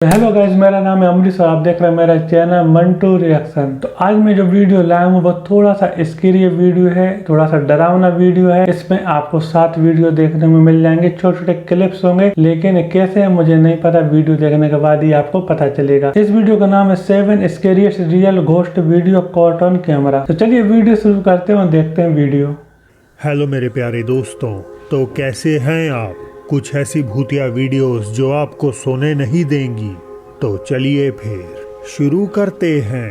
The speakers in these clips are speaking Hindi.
हेलो गाइज, मेरा नाम है अमरीश और आप देख रहे हैं मेरा चैनल मंटू रिएक्शन। तो आज मैं जो वीडियो लाया हूँ वो थोड़ा सा स्केरी वीडियो है, थोड़ा सा डरावना वीडियो है। इसमें आपको 7 वीडियो देखने में मिल जाएंगे, छोटे छोटे क्लिप्स होंगे, लेकिन कैसे है मुझे नहीं पता, वीडियो देखने के बाद ही आपको पता चलेगा। इस वीडियो का नाम है 7 scariest real ghost video caught on camera. तो चलिए वीडियो शुरू करते हैं और देखते हैं वीडियो। हेलो मेरे प्यारे दोस्तों, तो कैसे हैं आप? कुछ ऐसी भूतिया वीडियोस जो आपको सोने नहीं देंगी। तो चलिए फिर शुरू करते हैं।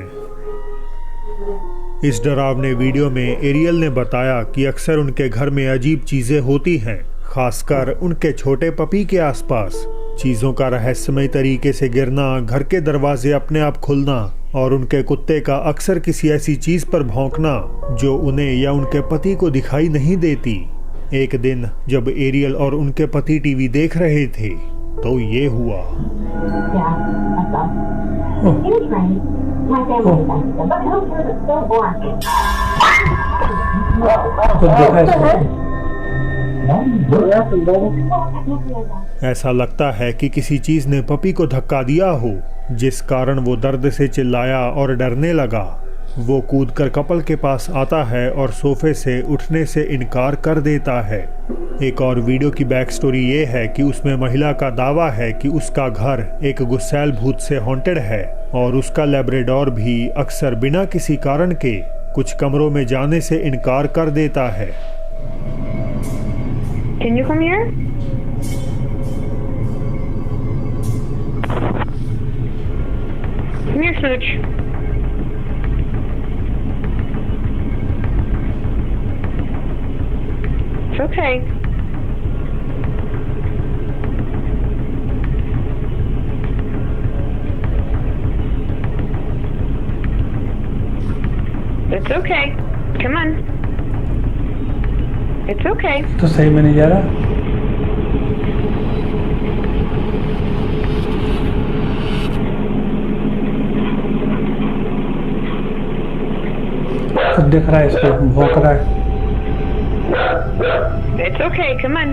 इस डरावने वीडियो में एरियल ने बताया कि अक्सर उनके घर में अजीब चीजें होती हैं, खासकर उनके छोटे पपी के आसपास। चीजों का रहस्यमय तरीके से गिरना, घर के दरवाजे अपने आप खुलना और उनके कुत्ते का अक्सर किसी ऐसी चीज पर भौंकना जो उन्हें या उनके पति को दिखाई नहीं देती। एक दिन जब एरियल और उनके पति टीवी देख रहे थे तो ये हुआ। ऐसा लगता है कि किसी चीज ने पपी को धक्का दिया हो, जिस कारण वो दर्द से चिल्लाया और डरने लगा। वो कूदकर कपल के पास आता है और सोफे से उठने से इनकार कर देता है। एक और वीडियो की बैक स्टोरी ये है कि उसमें महिला का दावा है कि उसका घर एक गुस्सैल भूत से हॉन्टेड है और उसका लैब्राडोर भी अक्सर बिना किसी कारण के कुछ कमरों में जाने से इनकार कर देता है। Can you come here? Come here, Smooch. It's okay. It's okay. Come on. It's okay. तो सही में नहीं जा रहा। तो दिख रहा है, इसको भौंक रहा है। It's okay. Come on.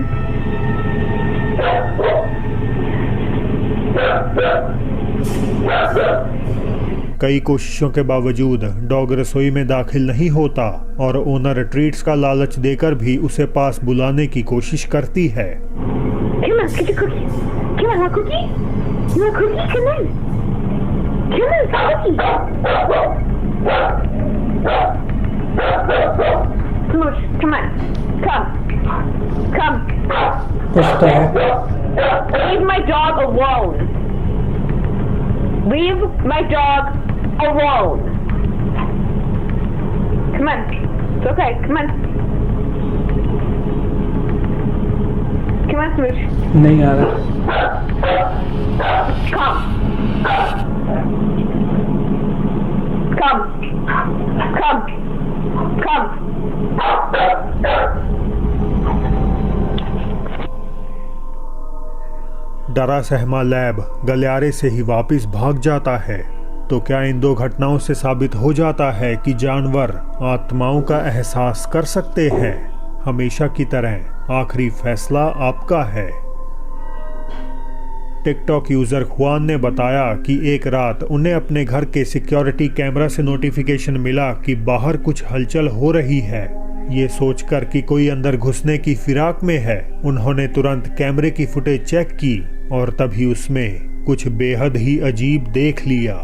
कई कोशिशों के बावजूद डॉग रसोई में दाखिल नहीं होता और ओनर ट्रीट्स का लालच देकर भी उसे पास बुलाने की कोशिश करती है। Come on, get your cookie. Come on, want cookie? You want cookie? Come on. Come on, cookie. Smooch, come on. Come. कुछ तो है। Leave my dog alone. Leave my dog alone. Come on. It's okay. Come on. Come on, Smooch. नहीं आ रहा। Come. डरा सहमा लैब गलियारे से ही वापस भाग जाता है। तो क्या इन दो घटनाओं से साबित हो जाता है कि जानवर आत्माओं का एहसास कर सकते हैं? हमेशा की तरह आखिरी फैसला आपका है। टिकटॉक यूजर खुआन ने बताया कि एक रात उन्हें अपने घर के सिक्योरिटी कैमरा से नोटिफिकेशन मिला कि बाहर कुछ हलचल हो रही है। ये सोचकर कि कोई अंदर घुसने की फिराक में है, उन्होंने तुरंत कैमरे की फुटेज चेक की और तभी उसमें कुछ बेहद ही अजीब देख लिया।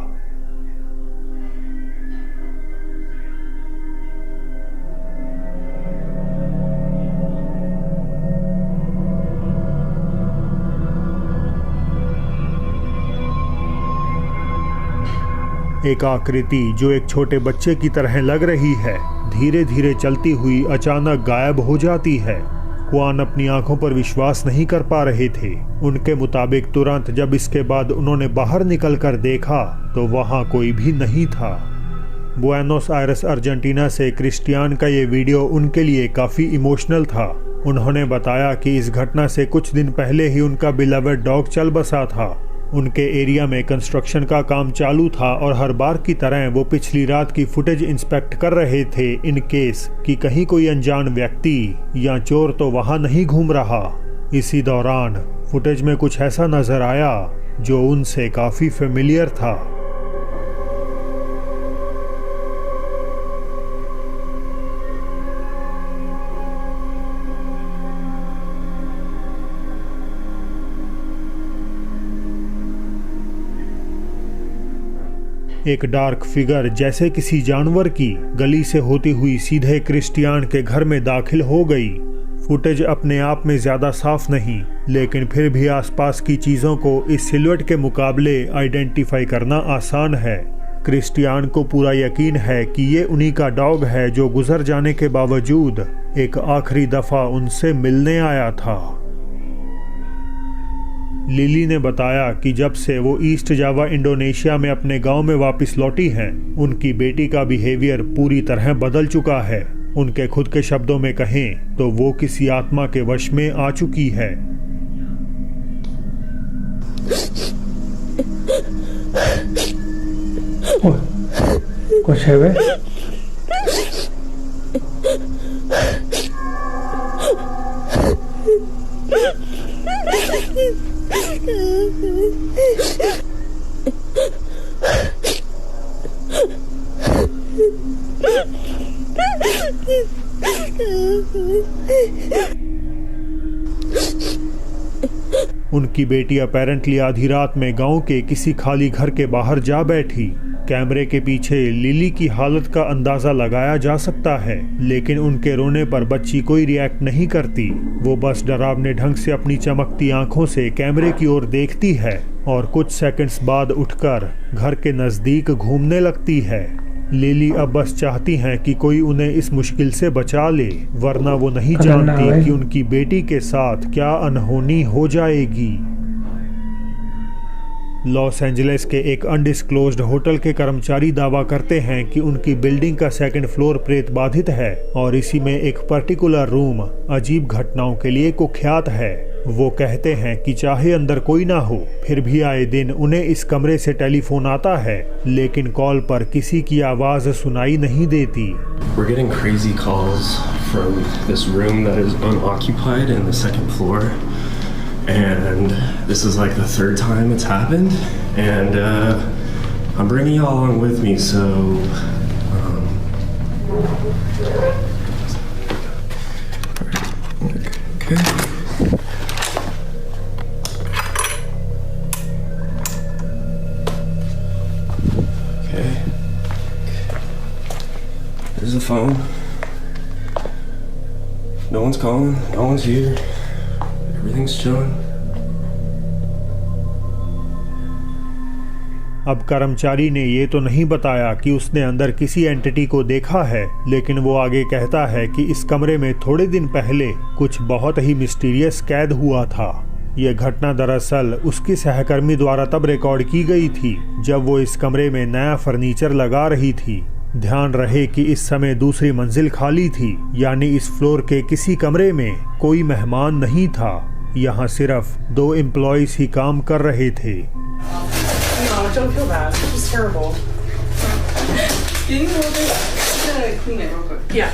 एक आकृति जो एक छोटे बच्चे की तरह लग रही है, धीरे धीरे चलती हुई अचानक गायब हो जाती है। खुआन अपनी आंखों पर विश्वास नहीं कर पा रहे थे। उनके मुताबिक तुरंत जब इसके बाद उन्होंने बाहर निकलकर देखा तो वहां कोई भी नहीं था। बुएनोस आयरेस अर्जेंटीना से क्रिस्टियान का ये वीडियो उनके लिए काफ़ी इमोशनल था। उन्होंने बताया कि इस घटना से कुछ दिन पहले ही उनका बिलवेड डॉग चल बसा था। उनके एरिया में कंस्ट्रक्शन का काम चालू था और हर बार की तरह वो पिछली रात की फुटेज इंस्पेक्ट कर रहे थे इन केस कि कहीं कोई अनजान व्यक्ति या चोर तो वहां नहीं घूम रहा। इसी दौरान फुटेज में कुछ ऐसा नजर आया जो उनसे काफी फेमिलियर था। एक डार्क फिगर जैसे किसी जानवर की गली से होती हुई सीधे क्रिस्टियान के घर में दाखिल हो गई। फुटेज अपने आप में ज्यादा साफ नहीं, लेकिन फिर भी आसपास की चीजों को इस सिलुएट के मुकाबले आइडेंटिफाई करना आसान है। क्रिस्टियान को पूरा यकीन है कि ये उन्हीं का डॉग है जो गुजर जाने के बावजूद एक आखिरी दफा उनसे मिलने आया था। लिली ने बताया कि जब से वो ईस्ट जावा इंडोनेशिया में अपने गांव में वापस लौटी हैं, उनकी बेटी का बिहेवियर पूरी तरह बदल चुका है। उनके खुद के शब्दों में कहें तो वो किसी आत्मा के वश में आ चुकी है। कुछ है वे? उनकी बेटी अपेरेंटली आधी रात में गांव के किसी खाली घर के बाहर जा बैठी। कैमरे के पीछे लिली की हालत का अंदाजा लगाया जा सकता है, लेकिन उनके रोने पर बच्ची कोई रिएक्ट नहीं करती। वो बस डरावने ढंग से अपनी चमकती आंखों से कैमरे की ओर देखती है और कुछ सेकंड्स बाद उठकर घर के नजदीक घूमने लगती है। लिली अब बस चाहती हैं कि कोई उन्हें इस मुश्किल से बचा ले, वरना वो नहीं जानती कि उनकी बेटी के साथ क्या अनहोनी हो जाएगी। लॉस एंजलिस के एक अनडिस्क्लोज्ड होटल के कर्मचारी दावा करते हैं कि उनकी बिल्डिंग का सेकंड फ्लोर प्रेत बाधित है और इसी में एक पर्टिकुलर रूम अजीब घटनाओं के लिए कुख्यात है। वो कहते हैं कि चाहे अंदर कोई ना हो, फिर भी आए दिन उन्हें इस कमरे से टेलीफोन आता है, लेकिन कॉल पर किसी की आवाज सुनाई नहीं देती। We're getting crazy calls from this room that is unoccupied in the second floor. And this is like the third time it's happened, and I'm bringing y'all along with me, so okay. There's the phone. No one's calling, no one's here. Everything's chilling. अब कर्मचारी ने ये तो नहीं बताया कि उसने अंदर किसी एंटिटी को देखा है, लेकिन वो आगे कहता है कि इस कमरे में थोड़े दिन पहले कुछ बहुत ही मिस्टीरियस कैद हुआ था। ये घटना दरअसल उसकी सहकर्मी द्वारा तब रिकॉर्ड की गई थी जब वो इस कमरे में नया फर्नीचर लगा रही थी। ध्यान रहे कि इस समय दूसरी मंजिल खाली थी, यानी इस फ्लोर के किसी कमरे में कोई मेहमान नहीं था। यहाँ सिर्फ 2 एम्प्लॉइज ही काम कर रहे थे। No, don't feel bad. It was terrible. Can you hold it? I'm gonna clean it real quick. Yeah.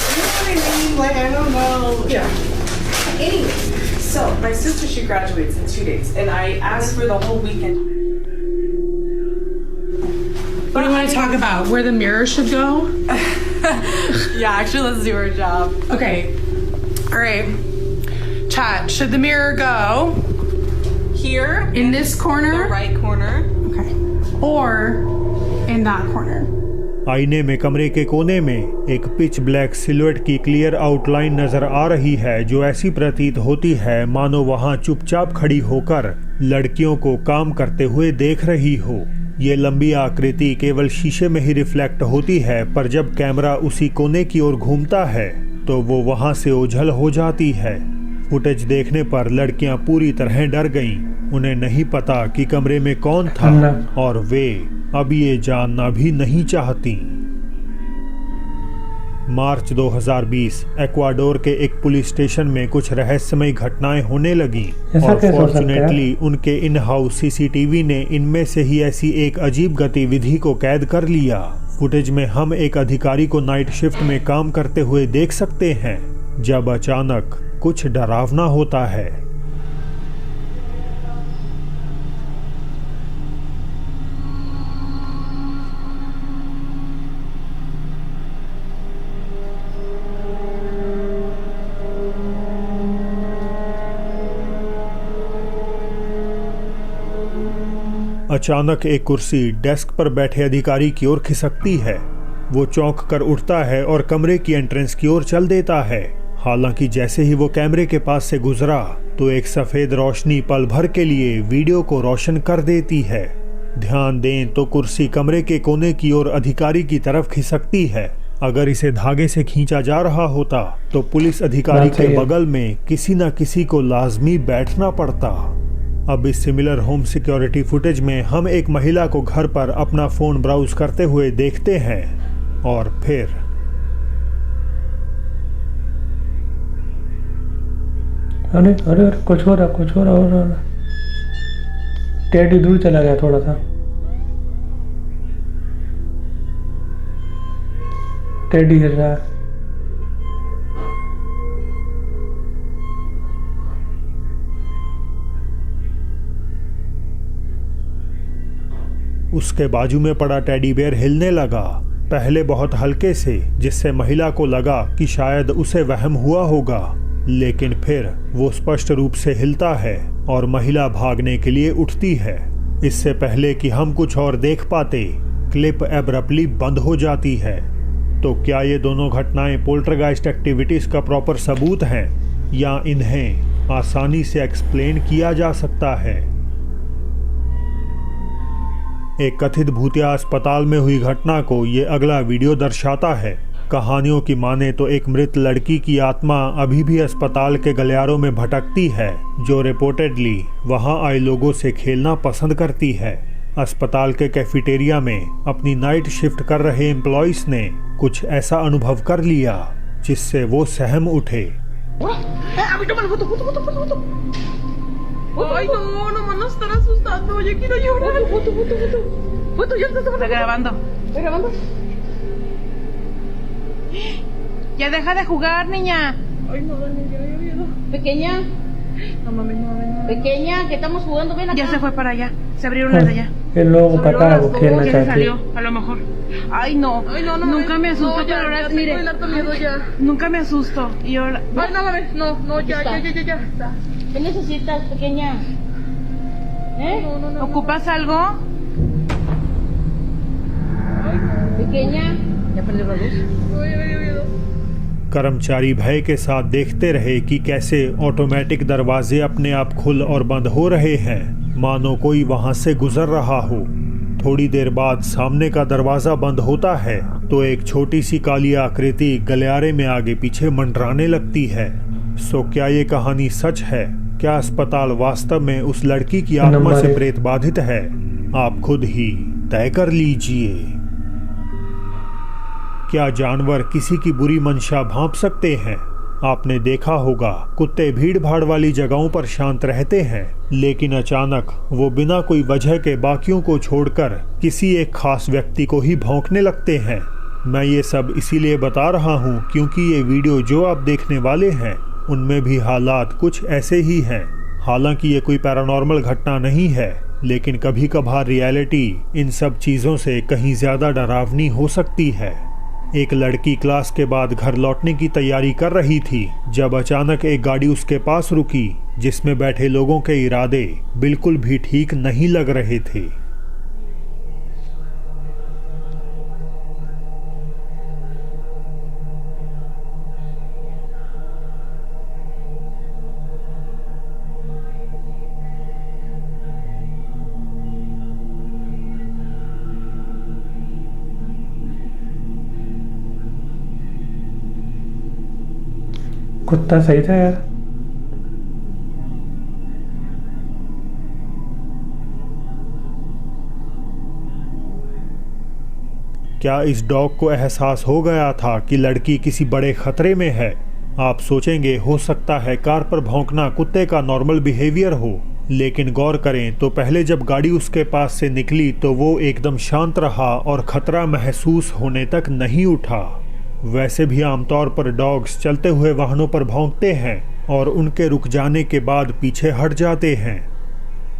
You know what I mean? Like, I don't know. Yeah. Anyways, so my sister, she graduates in 2 days, and I asked for the whole weekend. What do you want to talk about? Where the mirror should go? Yeah, actually, let's do our job. Okay. All right. Chat. Should the mirror go Here. in this corner? The right corner. Okay. Or in that corner? आईने में कमरे के कोने में एक पिच ब्लैक सिलुएट की क्लियर आउटलाइन नजर आ रही है, जो ऐसी प्रतीत होती है मानो वहां चुपचाप खड़ी होकर लड़कियों को काम करते हुए देख रही हो। ये लंबी आकृति केवल शीशे में ही रिफ्लेक्ट होती है, पर जब कैमरा उसी कोने की ओर घूमता है तो वो वहां से ओझल हो जाती है। फुटेज देखने पर लड़कियां पूरी तरह डर गईं। उन्हें नहीं पता कि कमरे में कौन था और वे अब ये जानना भी नहीं चाहती। मार्च 2020 इक्वाडोर के एक पुलिस स्टेशन में कुछ रहस्यमय घटनाएं होने लगी और फॉर्चुनेटली उनके इन हाउस सीसीटीवी ने इनमें से ही ऐसी एक अजीब गतिविधि को कैद कर लिया। फुटेज में हम एक अधिकारी को नाइट शिफ्ट में काम करते हुए देख सकते हैं, जब अचानक कुछ डरावना होता है। अचानक एक कुर्सी डेस्क पर बैठे अधिकारी की ओर खिसकती है। वो चौंक कर उठता है और कमरे की एंट्रेंस की ओर चल देता है। हालांकि जैसे ही वो कैमरे के पास से गुजरा तो एक सफेद रोशनी पल भर के लिए वीडियो को रोशन कर देती है। ध्यान दें तो कुर्सी कमरे के कोने की ओर अधिकारी की तरफ खिसकती है। अगर इसे धागे से खींचा जा रहा होता तो पुलिस अधिकारी के बगल में किसी न किसी को लाजमी बैठना पड़ता। अब इस सिमिलर होम सिक्योरिटी फुटेज में हम एक महिला को घर पर अपना फोन ब्राउज करते हुए देखते हैं और फिर अरे अरे अरे कुछ हो रहा। टेडी दूर चला गया थोड़ा सा। टेडी गिर रहा है। उसके बाजू में पड़ा टेडी बेयर हिलने लगा, पहले बहुत हल्के से, जिससे महिला को लगा कि शायद उसे वहम हुआ होगा, लेकिन फिर वो स्पष्ट रूप से हिलता है और महिला भागने के लिए उठती है। इससे पहले कि हम कुछ और देख पाते, क्लिप एब्रप्टली बंद हो जाती है। तो क्या ये दोनों घटनाएं पोल्टरगाइस्ट एक्टिविटीज का प्रॉपर सबूत हैं या इन्हें आसानी से एक्सप्लेन किया जा सकता है? एक कथित भूतिया अस्पताल में हुई घटना को ये अगला वीडियो दर्शाता है। कहानियों की माने तो एक मृत लड़की की आत्मा अभी भी अस्पताल के गलियारों में भटकती है, जो रिपोर्टेडली वहां आए लोगों से खेलना पसंद करती है। अस्पताल के कैफेटेरिया में अपनी नाइट शिफ्ट कर रहे एम्प्लॉइज ने कुछ ऐसा अनुभव कर लिया जिससे वो सहम उठे। Ay, no van a estar asustando. Yo quiero llorar. Foto, ya está grabando. ¿Está grabando? Ya deja de jugar, niña. Ay, no, Dani, ya había miedo. Pequeña, No mames, no. pequeña, que estamos jugando, ven acá. Ya se fue para allá. Se abrieron las de allá. इन लोगों को पता है वो खेलना Ya se चाहती है। salió, a lo mejor. Ay, no. Ay, no, Nunca me asusto, no, ya, pero ahora ya tengo mire. el harto miedo ya. Nunca me asusto. Y ahora. Ay, no mames, no, ya. ¿Qué necesitas, pequeña? No. ¿Ocupas algo? Pequeña, ya perdió la luz. Ay, había miedo. कर्मचारी भय के साथ देखते रहे कि कैसे ऑटोमेटिक दरवाजे अपने आप खुल और बंद हो रहे हैं, मानो कोई वहां से गुजर रहा हो। थोड़ी देर बाद सामने का दरवाजा बंद होता है तो एक छोटी सी काली आकृति गलियारे में आगे पीछे मंडराने लगती है। सो क्या ये कहानी सच है? क्या अस्पताल वास्तव में उस लड़की की आत्मा से प्रेत बाधित है? आप खुद ही तय कर लीजिए। क्या जानवर किसी की बुरी मंशा भांप सकते हैं? आपने देखा होगा कुत्ते भीड़ भाड़ वाली जगहों पर शांत रहते हैं, लेकिन अचानक वो बिना कोई वजह के बाकियों को छोड़कर किसी एक खास व्यक्ति को ही भौंकने लगते हैं। मैं ये सब इसीलिए बता रहा हूँ क्योंकि ये वीडियो जो आप देखने वाले हैं उनमें भी हालात कुछ ऐसे ही हैं। हालांकि ये कोई पैरानॉर्मल घटना नहीं है, लेकिन कभी कभार रियलिटी इन सब चीज़ों से कहीं ज़्यादा डरावनी हो सकती है। एक लड़की क्लास के बाद घर लौटने की तैयारी कर रही थी जब अचानक एक गाड़ी उसके पास रुकी, जिसमें बैठे लोगों के इरादे बिल्कुल भी ठीक नहीं लग रहे थे। कुत्ता सही था यार। क्या इस डॉग को एहसास हो गया था कि लड़की किसी बड़े खतरे में है? आप सोचेंगे हो सकता है कार पर भौंकना कुत्ते का नॉर्मल बिहेवियर हो, लेकिन गौर करें तो पहले जब गाड़ी उसके पास से निकली तो वो एकदम शांत रहा और खतरा महसूस होने तक नहीं उठा। वैसे भी आमतौर पर डॉग्स चलते हुए वाहनों पर भौंकते हैं और उनके रुक जाने के बाद पीछे हट जाते हैं।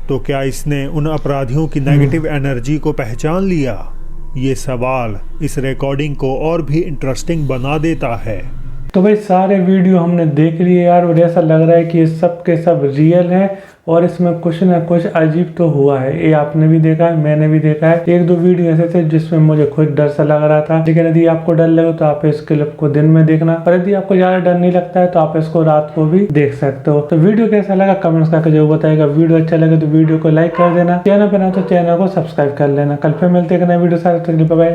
तो क्या इसने उन अपराधियों की नेगेटिव एनर्जी को पहचान लिया? ये सवाल इस रिकॉर्डिंग को और भी इंटरेस्टिंग बना देता है। तो भाई सारे वीडियो हमने देख लिए यार, और ऐसा लग रहा है कि ये सब के सब रियल है और इसमें कुछ ना कुछ अजीब तो हुआ है। ये आपने भी देखा है, मैंने भी देखा है। एक दो वीडियो ऐसे थे जिसमें मुझे खुद डर सा लग रहा था, लेकिन यदि आपको डर लगे तो आप इस क्लिप को दिन में देखना, और यदि आपको ज्यादा डर नहीं लगता है तो आप इसको रात को भी देख सकते हो। तो वीडियो कैसा लगा कमेंट्स करके जरूर बताइएगा। वीडियो अच्छा लगे तो वीडियो को लाइक कर देना, चैनल पर ना तो चैनल को सब्सक्राइब कर लेना। कल फिर मिलते हैं नए वीडियो साथ, बाय।